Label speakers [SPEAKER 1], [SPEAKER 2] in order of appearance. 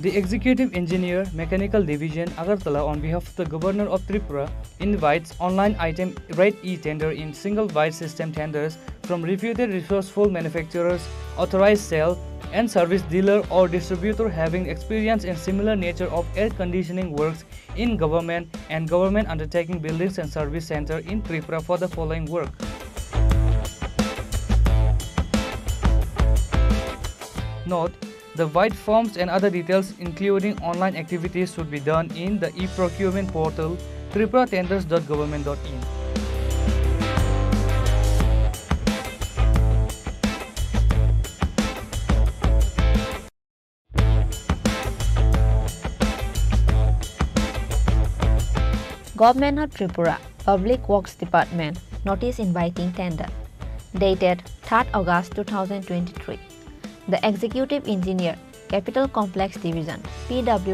[SPEAKER 1] The Executive Engineer, Mechanical Division, Agartala, on behalf of the Governor of Tripura, invites online item rate e-tender in single bid system tenders from reputed resourceful manufacturers, authorized sale and service dealer or distributor having experience in similar nature of air conditioning works in government and government undertaking buildings and service center in Tripura for the following work. Note: the bid forms and other details including online activities should be done in the e-procurement portal tripuratenders.government.in.
[SPEAKER 2] Government of Tripura, Public Works Department, Notice Inviting Tender. Dated 3rd August 2023. The Executive Engineer, Capital Complex Division, PW